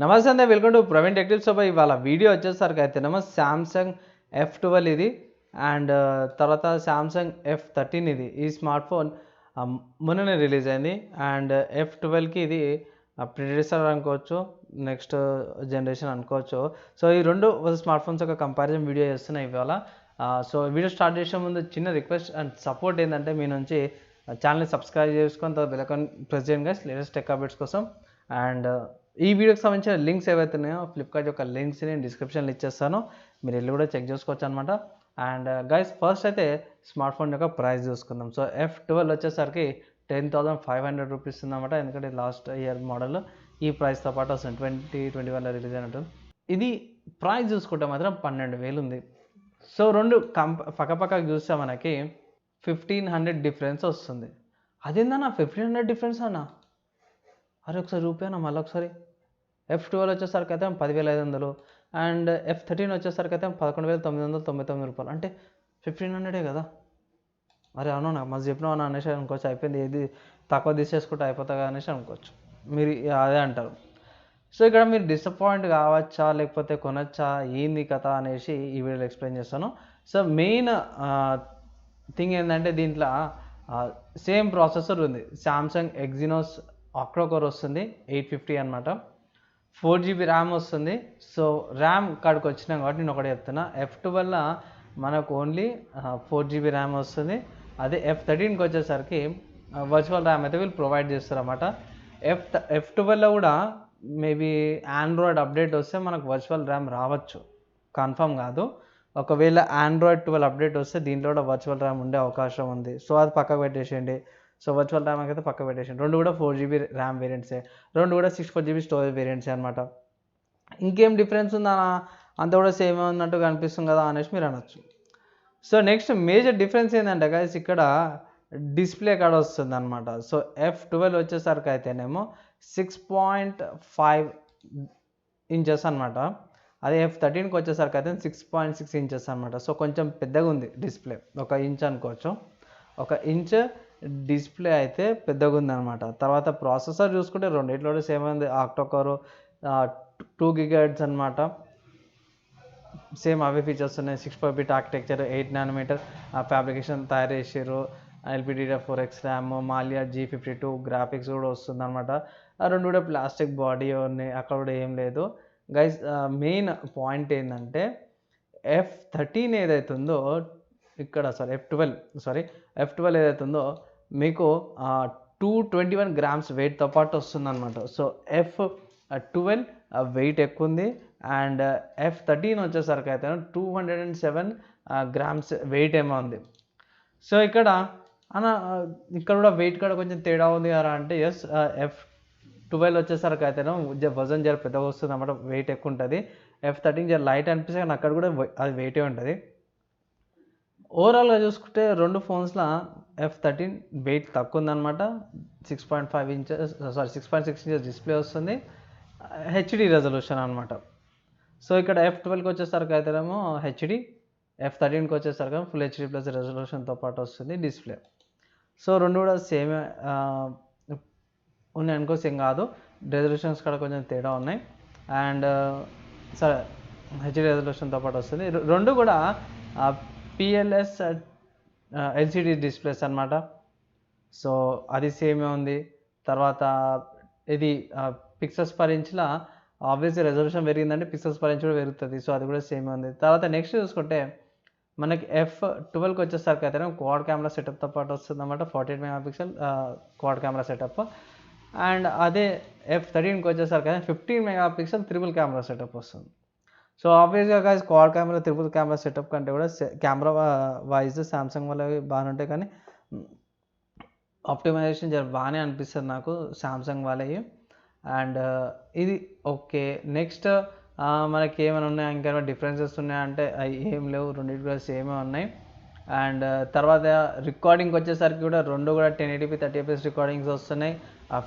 నమస్తే అండి, welcome to Praveen టెక్టిల్స్. So ఇవాళ వీడియో వచ్చేసరికి అయితేనేమో సామ్సంగ్ F12 ఇది అండ్ తర్వాత సామ్సంగ్ F13 ఇది. ఈ స్మార్ట్ ఫోన్ మొన్ననే రిలీజ్ అయింది అండ్ F12కి ఇది ప్రిడెసర్ అనుకోవచ్చు, నెక్స్ట్ జనరేషన్ అనుకోవచ్చు. సో ఈ రెండు స్మార్ట్ ఫోన్స్ యొక్క కంపారిజన్ వీడియో చేస్తున్నాయి ఇవాళ. సో వీడియో స్టార్ట్ చేసే ముందు చిన్న రిక్వెస్ట్ అండ్ సపోర్ట్ ఏంటంటే మీ నుంచి ఛానల్ని సబ్స్క్రైబ్ చేసుకొని తర్వాత బెల్ ఐకాన్ ప్రెస్ చేయండి గైస్, లేటెస్ట్ టెక్ అప్డేట్స్ కోసం. అండ్ ఈ వీడియోకి సంబంధించిన లింక్స్ ఏవైతే ఉన్నాయో ఫ్లిప్కార్ట్ యొక్క లింక్స్ నేను డిస్క్రిప్షన్లో ఇచ్చేస్తాను, మీరు వెళ్ళి కూడా చెక్ చేసుకోవచ్చు అనమాట. అండ్ గైస్ ఫస్ట్ అయితే స్మార్ట్ ఫోన్ యొక్క ప్రైస్ చూసుకుందాం. సో F12 వచ్చేసరికి 10,500 రూపీస్ ఉందన్నమాట, ఎందుకంటే లాస్ట్ ఇయర్ మోడల్ ఈ ప్రైస్తో పాటు వస్తుంది, 2021లో రిలీజ్ అయినట్టు. ఇది ప్రైస్ చూసుకుంటే మాత్రం 12,000 ఉంది. సో రెండు పక్కపక్కకు చూస్తే మనకి 1,500 డిఫరెన్స్ వస్తుంది. అదేందన్నా 1,500 డిఫరెన్స్ అన్నా? అరే ఒకసారి చూపానా మళ్ళీ ఒకసారి. F12 వచ్చేసరికి అయితే 10,500 అండ్ F13 వచ్చేసరికి అయితే 11,999 రూపాయలు, అంటే 1,500 కదా. అరే అవునా, నాకు మళ్ళీ చెప్పినావు అని అనేసి అనుకోవచ్చు, అయిపోయింది ఏది తక్కువ తీసేసుకుంటే అయిపోతుంది అనేసి అనుకోవచ్చు, మీరు అదే అంటారు. సో ఇక్కడ మీరు డిసప్పాయింట్ కావచ్చా లేకపోతే కొనచ్చా ఏంది కథ అనేసి ఈ వీడియోలో ఎక్స్ప్లెయిన్ చేస్తాను. సో మెయిన్ థింగ్ ఏంటంటే దీంట్లో సేమ్ ప్రాసెసర్ ఉంది, సామ్సంగ్ ఎగ్జినోస్ ఆక్టో కోర్ వస్తుంది, 850 అనమాట. 4GB ర్యామ్ వస్తుంది. సో ర్యామ్ కాడికి వచ్చినాం కాబట్టి నేను ఒకటి చెప్తున్నా, F12 మనకు ఓన్లీ 4GB ర్యామ్ వస్తుంది. అదే F13కి వచ్చేసరికి వర్చువల్ ర్యామ్ అయితే వీళ్ళు ప్రొవైడ్ చేస్తారన్నమాట. F12లో కూడా మేబీ ఆండ్రాయిడ్ అప్డేట్ వస్తే మనకు వర్చువల్ ర్యామ్ రావచ్చు, కన్ఫర్మ్ కాదు. ఒకవేళ ఆండ్రాయిడ్ 12 అప్డేట్ వస్తే దీంట్లో కూడా వర్చువల్ ర్యామ్ ఉండే అవకాశం ఉంది. సో అది పక్కకు పెట్టేసేయండి. సో వర్చువల్ ర్యామ్ అయితే పక్క పెట్టేసాను. రెండు కూడా 4GB ర్యామ్ వేరియంట్సే, రెండు కూడా 64GB స్టోరేజ్ వేరియంట్సే అనమాట. ఇంకేం డిఫరెన్స్ ఉందా, అంత కూడా సేమ్ ఉన్నట్టుగా అనిపిస్తుంది కదా అనేసి మీరు అనొచ్చు. సో నెక్స్ట్ మేజర్ డిఫరెన్స్ ఏంటంటే గైస్ ఇక్కడ డిస్ప్లే కాడ వస్తుంది అనమాట. సో F12 వచ్చేసరికి అయితేనేమో 6.5 ఇంచెస్ అనమాట, అదే F13కి వచ్చేసరికి అయితే 6.6 ఇంచెస్ అనమాట. సో కొంచెం పెద్దగా ఉంది డిస్ప్లే, 1 ఇంచ్ అనుకోవచ్చు, 1 ఇంచ్ డిస్ప్లే అయితే పెద్దగా ఉందన్నమాట. తర్వాత ప్రాసెసర్ చూసుకుంటే రెండిట్లో సేమ్ ఉంది, ఆక్టో కోర్ 2 GHz అనమాట, సేమ్ అవే ఫీచర్స్ ఉన్నాయి. 64-bit ఆర్కిటెక్చర్, 8nm ఫ్యాబ్రికేషన్ తయారు చేసారు, LPDDR4X RAM, Malia G52 graphics కూడా వస్తుంది అనమాట. ఆ రెండు కూడా ప్లాస్టిక్ బాడీ ఉన్నాయి, అక్కడ కూడా ఏం లేదు గైస్. మెయిన్ పాయింట్ ఏంటంటే F13 ఏదైతే ఉందో ఇక్కడ F12 ఏదైతే ఉందో మీకు 221 గ్రామ్స్ వెయిట్తో పాటు వస్తుందన్నమాట. సో F12 వెయిట్ ఎక్కువ ఉంది అండ్ F13 వచ్చేసరికి అయితే 207 గ్రామ్స్ వెయిట్ ఏమో ఉంది. సో ఇక్కడ కూడా వెయిట్ కూడా కొంచెం తేడా ఉంది కదా అంటే ఎస్, F12 వచ్చేసరికి అయితేనే వజన్ జర పెద్దగా వస్తుంది అన్నమాట, వెయిట్ ఎక్కువ ఉంటుంది. F13 జర లైట్ అనిపిస్తే కానీ అక్కడ కూడా అది వెయిటే ఉంటుంది. ఓవరాల్గా చూసుకుంటే రెండు ఫోన్స్లో F13 వెయిట్ తక్కువ ఉందన్నమాట, 6.5 ఇంచెస్ 6.6 ఇంచెస్ డిస్ప్లే వస్తుంది, HD రెజల్యూషన్ అనమాట. సో ఇక్కడ F12కి వచ్చేసరికి అయితేనేమో HD, F13కి వచ్చేసరికి ఫుల్ HD ప్లస్ రెజల్యూషన్తో పాటు వస్తుంది డిస్ప్లే. సో రెండు కూడా సేమ్ ఉన్నాయి అనుకో, సేమ్ కాదు, రెజల్యూషన్స్ కూడా కొంచెం తేడా ఉన్నాయి అండ్ సరే HD రెజల్యూషన్తో పాటు వస్తుంది. రెండు కూడా PLS LCD డిస్ప్లేస్ అనమాట. సో అది సేమే ఉంది. తర్వాత ఇది పిక్సెల్స్ పర్ ఇంచ్లో ఆబ్వియస్లీ రెజల్యూషన్ పెరిగిందంటే పిక్సెల్స్ పర్ ఇంచ్ కూడా పెరుగుతుంది. సో అది కూడా సేమే ఉంది. తర్వాత నెక్స్ట్ చూసుకుంటే మనకి F12కి వచ్చేసరికి అయితే క్వాడ్ కెమెరా సెటప్తో పాటు వస్తుంది అన్నమాట, 48 megapixel quad camera setup. And అదే F13కి వచ్చేసరికి అయితే 15 మెగాపిక్సెల్ ట్రిపుల్ కెమెరా సెటప్ వస్తుంది. సో ఆబ్వియస్గా guys quad camera triple camera setup కంటే కూడా కెమెరా వైజ్ సామ్సంగ్ వాళ్ళవి బాగానే ఉంటాయి, కానీ ఆప్టిమైజేషన్ జర బాగానే అనిపిస్తుంది నాకు సామ్సంగ్ వాళ్ళవి. అండ్ ఇది ఓకే. నెక్స్ట్ మనకి ఏమైనా ఉన్నాయి, ఇంకేమైనా డిఫరెన్సెస్ ఉన్నాయంటే ఏం లేవు, రెండింటి కూడా సేమే ఉన్నాయి. అండ్ తర్వాత రికార్డింగ్కి వచ్చేసరికి కూడా రెండు కూడా 1080p 30fps రికార్డింగ్స్ వస్తున్నాయి.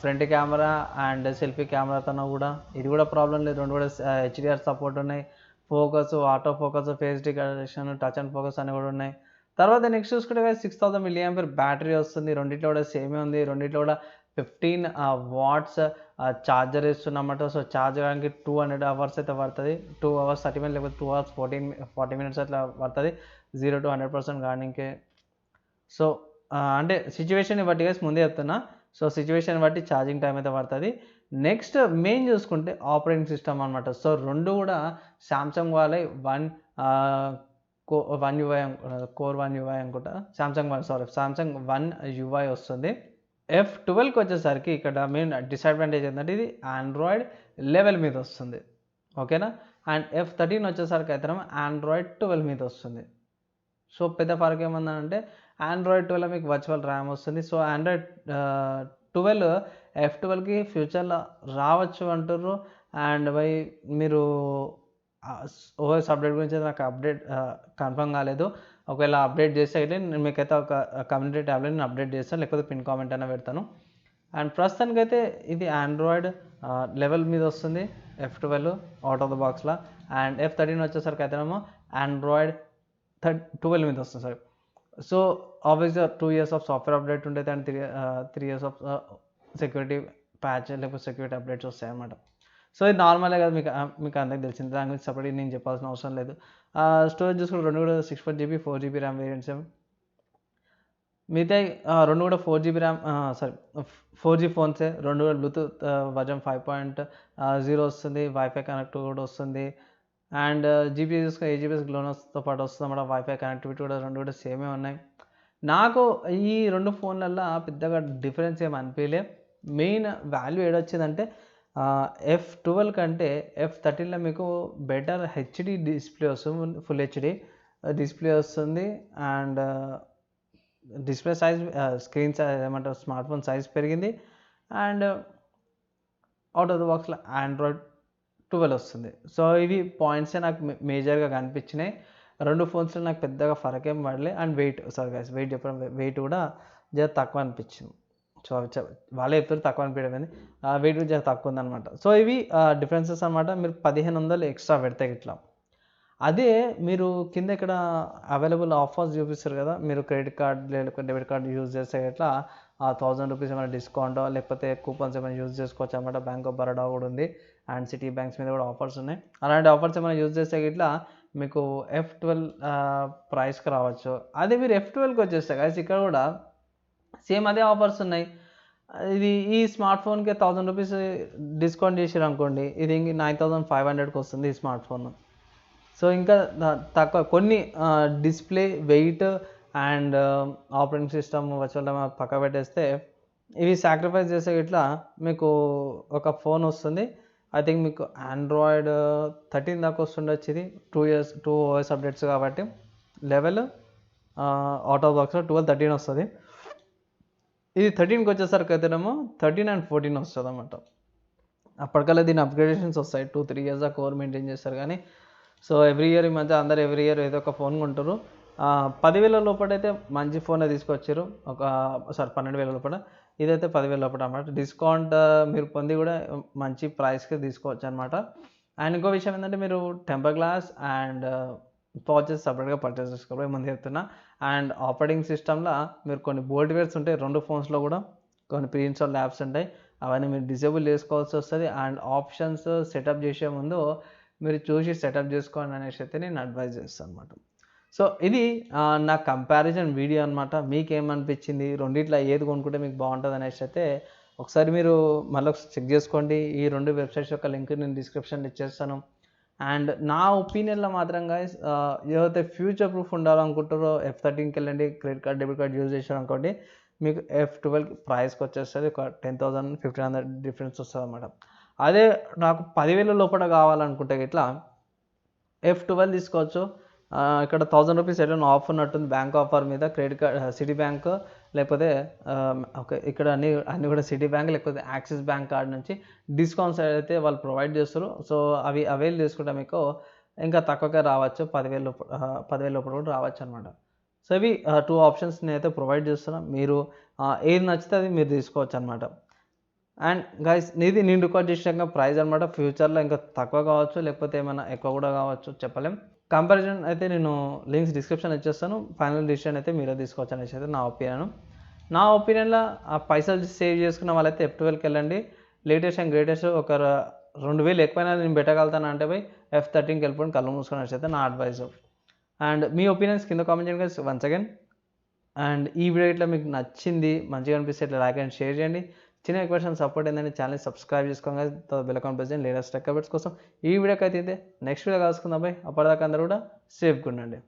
ఫ్రంట్ కెమెరా అండ్ సెల్ఫీ కెమెరాతో కూడా ఇది కూడా ప్రాబ్లం లేదు, రెండు కూడా HDR సపోర్ట్ ఉన్నాయి. Focus, auto focus, face detection, touch and focus అని కూడా ఉన్నాయి. తర్వాత నెక్స్ట్ చూసుకుంటే 6000 mAh బ్యాటరీ వస్తుంది, రెండిట్లో కూడా సేమే ఉంది. రెండిట్లో కూడా 15 వాట్స్ ఛార్జర్ ఇస్తున్నమాట. సో ఛార్జ్ చేయడానికి 200 అవర్స్ అయితే పడుతుంది. 2 అవర్స్ 30 మినిట్స్ లేకపోతే 2 అవర్స్ 40 మినిట్స్ అట్లా పడుతుంది 0 to 100% గానీకే. సో అంటే సిచ్యువేషన్ని బట్టి గైస్ ముందే చెప్తున్నా. సో సిచ్యువేషన్ బట్టి ఛార్జింగ్ టైం అయితే పడుతుంది. నెక్స్ట్ మెయిన్ చూసుకుంటే ఆపరేటింగ్ సిస్టమ్ అనమాట. సో రెండు కూడా సామ్సంగ్ వాళ్ళే వన్ యూఐ కోర్ 1 యూఐ అనుకుంటా. సామ్సంగ్ 1 యూఐ వస్తుంది. F12కి వచ్చేసరికి ఇక్కడ మెయిన్ డిసడ్వాంటేజ్ ఏంటంటే ఇది ఆండ్రాయిడ్ 11 మీద వస్తుంది, ఓకేనా. అండ్ F13 వచ్చేసరికి అయితే ఆండ్రాయిడ్ 12 మీద వస్తుంది. సో పెద్ద ఫరక్ ఏమన్నా ఆండ్రాయిడ్ 12 మీకు వర్చువల్ ర్యామ్ వస్తుంది. సో ఆండ్రాయిడ్ 12 F12కి ఫ్యూచర్లో రావచ్చు అంటుర్రు. అండ్ మీరు ఓఎస్ అప్డేట్ గురించి నాకు కన్ఫర్మ్ కాలేదు. ఒకవేళ అప్డేట్ చేస్తే అయితే నేను మీకైతే ఒక కమ్యూనిటీ ట్యాబ్లో నేను అప్డేట్ చేస్తాను, లేకపోతే పిన్ కామెంట్ అయినా పెడతాను. అండ్ ప్రస్తుతానికైతే ఇది ఆండ్రాయిడ్ 11 మీద వస్తుంది F12 అవుట్ ఆఫ్ ద బాక్స్లో. అండ్ F13 వచ్చేసరికి అయితేనేమో ఆండ్రాయిడ్ 12 మీద వస్తుంది, సారీ. సో ఆబ్వియస్గా 2 years ఆఫ్ సాఫ్ట్వేర్ అప్డేట్ ఉంటుంది and 3 years of security patch లేకపోతే సెక్యూరిటీ అప్డేట్స్ వస్తాయి అన్నమాట. సో ఇది నార్మలే కదా, మీకు అందరికి తెలిసింది, దాని గురించి సపరేట్ నేను చెప్పాల్సిన అవసరం లేదు. స్టోరేజ్ చూసుకుంటే రెండు కూడా 64 GB 4 GB ర్యామ్ వేరియంట్స్. మిగతా రెండు కూడా 4 GB ర్యామ్ 4G ఫోన్సే. రెండు కూడా బ్లూటూత్ వర్జన్ 5.0 వస్తుంది, వైఫై కనెక్ట్ కూడా వస్తుంది. అండ్ జీపీఎస్ చూసుకుని 8 GB గ్లోనస్తో పాటు వస్తుంది అన్నమాట. వైఫై కనెక్టివిటీ కూడా రెండు కూడా సేమే ఉన్నాయి. నాకు ఈ రెండు ఫోన్లల్లో పెద్దగా డిఫరెన్స్ ఏమి అనిపించలే. మెయిన్ వాల్యూ ఏడొచ్చిందంటే F12 కంటే F13లో మీకు బెటర్ హెచ్డి డిస్ప్లే వస్తుంది, ఫుల్ హెచ్డి డిస్ప్లే వస్తుంది. And display size screen size ఏమంటారు స్మార్ట్ ఫోన్ సైజ్ పెరిగింది. అండ్ అవుట్ ఆఫ్ ద బాక్స్లో ఆండ్రాయిడ్ 12 వస్తుంది. సో ఇవి పాయింట్సే నాకు మేజర్గా కనిపించినాయి. రెండు ఫోన్స్లో నాకు పెద్దగా ఫరక్ ఏం పడలే. అండ్ వెయిట్ కూడా జర తక్కువ అనిపించింది. సో వాళ్ళే చెప్తారు తక్కువ అనిపించడం, వెయిట్ కూడా జర తక్కువ ఉందన్నమాట. సో ఇవి డిఫరెన్సెస్ అనమాట. మీరు 1500 ఎక్స్ట్రా పెడితే ఇట్లా. అదే మీరు కింద ఇక్కడ అవైలబుల్ ఆఫర్స్ చూపిస్తారు కదా, మీరు క్రెడిట్ కార్డ్ లేకపోతే డెబిట్ కార్డ్ యూజ్ చేస్తే ఇట్లా 1000 రూపీస్ ఏమైనా డిస్కౌంట్ లేకపోతే కూపన్స్ ఏమైనా యూజ్ చేసుకోవచ్చు అన్నమాట. బ్యాంక్ ఆఫ్ బరోడా కూడా ఉంది అండ్ సిటీ బ్యాంక్స్ మీద కూడా ఆఫర్స్ ఉన్నాయి. అలాంటి ఆఫర్స్ ఏమైనా యూజ్ చేస్తే ఇట్లా మీకు F12 ప్రైస్కి రావచ్చు. అదే మీరు F12కి వచ్చేస్తే కదా ఇక్కడ కూడా సేమ్ అదే ఆఫర్స్ ఉన్నాయి. ఇది ఈ స్మార్ట్ ఫోన్కి 1000 రూపీస్ డిస్కౌంట్ చేసారు అనుకోండి, ఇది ఇంక 9500కి వస్తుంది ఈ స్మార్ట్ ఫోన్. సో ఇంకా తక్కువ కొన్ని display weight and operating system virtual పక్క పెట్టేస్తే ఇవి సాక్రిఫైస్ చేసే ఇట్లా మీకు ఒక ఫోన్ వస్తుంది. ఐ థింక్ మీకు ఆండ్రాయిడ్ 13 దాకా వస్తుండొచ్చు. ఇది 2 OS అప్డేట్స్ కాబట్టి లెవెల్ అవుట్ ఆఫ్ బాక్స్లో 12 13 వస్తుంది. ఇది 13కి వచ్చేసరికి అయితేనేమో 13 and 14 వస్తుంది అన్నమాట. అప్పటికల్లా దీని అప్గ్రేడేషన్స్ వస్తాయి. 2-3 years దాకా కోర్ మెయింటైన్ చేస్తారు. కానీ సో ఎవ్రీ ఇయర్ ఈ మధ్య అందరు ఎవ్రీ ఇయర్ ఏదో ఒక ఫోన్ కొంటారు. 10,000 లోపలైతే మంచి ఫోనే తీసుకొచ్చారు. 12,000 లోపల. ఇదైతే 10,000 లోపల అన్నమాట. డిస్కౌంట్ మీరు పొంది కూడా మంచి ప్రైస్కి తీసుకోవచ్చు అనమాట. అండ్ ఇంకో విషయం ఏంటంటే మీరు టెంపర్ గ్లాస్ అండ్ పౌచెస్ సపరేట్గా పర్చేస్ చేసుకోవాలి ముందు చెప్తున్నా. అండ్ ఆపరేటింగ్ సిస్టమ్లో మీరు కొన్ని బోల్ట్వేర్స్ ఉంటాయి రెండు ఫోన్స్లో కూడా, కొన్ని ప్రీ ఇన్స్టాల్ యాప్స్ ఉంటాయి, అవన్నీ మీరు డిసేబుల్ చేసుకోవాల్సి వస్తుంది. అండ్ ఆప్షన్స్ సెటప్ చేసే ముందు మీరు చూసి సెటప్ చేసుకోండి అనేసి అయితే నేను అడ్వైజ్ చేస్తాను అనమాట. సో ఇది నా కంపారిజన్ వీడియో అనమాట. మీకేమనిపించింది, రెండిట్లో ఏది కొనుక్కుంటే మీకు బాగుంటుంది అనేసి అయితే ఒకసారి మీరు మళ్ళీ చెక్ చేసుకోండి. ఈ రెండు వెబ్సైట్స్ యొక్క లింక్ నేను డిస్క్రిప్షన్లో ఇచ్చేస్తాను. అండ్ నా ఒపీనియన్లో మాత్రం గైస్ ఏదైతే ఫ్యూచర్ ప్రూఫ్ ఉండాలనుకుంటారో F13కి వెళ్ళండి. Credit card debit card use చేశారు అనుకోండి, మీకు F12 ప్రైస్కి వచ్చేస్తుంది ఒక 10,000 1500 డిఫరెన్స్ వస్తుంది అనమాట. అదే నాకు 10,000 లోపల కావాలనుకుంటే ఇట్లా F12 తీసుకోవచ్చు. ఇక్కడ 1000 రూపీస్ ఎట్లా ఆఫ్ ఉన్నట్టుంది బ్యాంక్ ఆఫర్ మీద. క్రెడిట్ కార్డ్ సిటీ బ్యాంక్ లేకపోతే ఓకే ఇక్కడ అన్నీ కూడా సిటీ బ్యాంక్ లేకపోతే యాక్సిస్ బ్యాంక్ కార్డ్ నుంచి డిస్కౌంట్స్ అయితే వాళ్ళు ప్రొవైడ్ చేస్తారు. సో అవి అవైల్ చేసుకుంటే మీకు ఇంకా తక్కువగా రావచ్చు, 10,000 లోపల కూడా రావచ్చు అనమాట. సో ఇవి 2 ఆప్షన్స్ నేనైతే ప్రొవైడ్ చేస్తున్నాను. మీరు ఏది నచ్చితే అది మీరు తీసుకోవచ్చు అనమాట. అండ్ గైస్ ఇది నేను రికార్డ్ చేసినాక ప్రైస్ అనమాట. ఫ్యూచర్లో ఇంకా తక్కువ కావచ్చు లేకపోతే ఏమైనా ఎక్కువ కూడా కావచ్చు, చెప్పలేం. కంపారిజన్ అయితే నేను లింక్స్ డిస్క్రిప్షన్ ఇచ్చేస్తాను. ఫైనల్ డిసిషన్ అయితే మీరే తీసుకోవచ్చు అనేసి అయితే నా ఒపీనియన్. నా ఒపీనియన్లో ఆ పైసలు సేవ్ చేసుకున్న వాళ్ళైతే F12కి వెళ్ళండి. లేటెస్ట్ అండ్ గ్రేటెస్ట్ ఒక 2000 ఎక్కువైనా నేను పెట్టగలుగుతాను అంటే పోయి F13కి వెళ్ళిపోండి, కళ్ళు మూసుకొని అయితే నా అడ్వైస్. అండ్ మీ ఒపీనియన్స్ కింద కామెంట్ చేయండి గైస్ వన్స్ అగైన్. అండ్ ఈ వీడియో ఇట్లా మీకు నచ్చింది, మంచిగా అనిపిస్తే ఇట్లా లైక్ అండ్ షేర్ చేయండి. చిన్న క్వశ్చన్ సపోర్ట్ ఏంటంటే ఛానల్ సబ్స్క్రైబ్ చేసుకోండి, బెల్ ఐకాన్ ప్రెస్ చేయండి లేటెస్ట్ అప్డేట్స్ కోసం. ఈ వీడియోకి అయితే నెక్స్ట్ వీడియో కలుసుకుందాం బాయ్. అప్పటిదాకా అందరూ కూడా సేఫ్గా ఉండండి.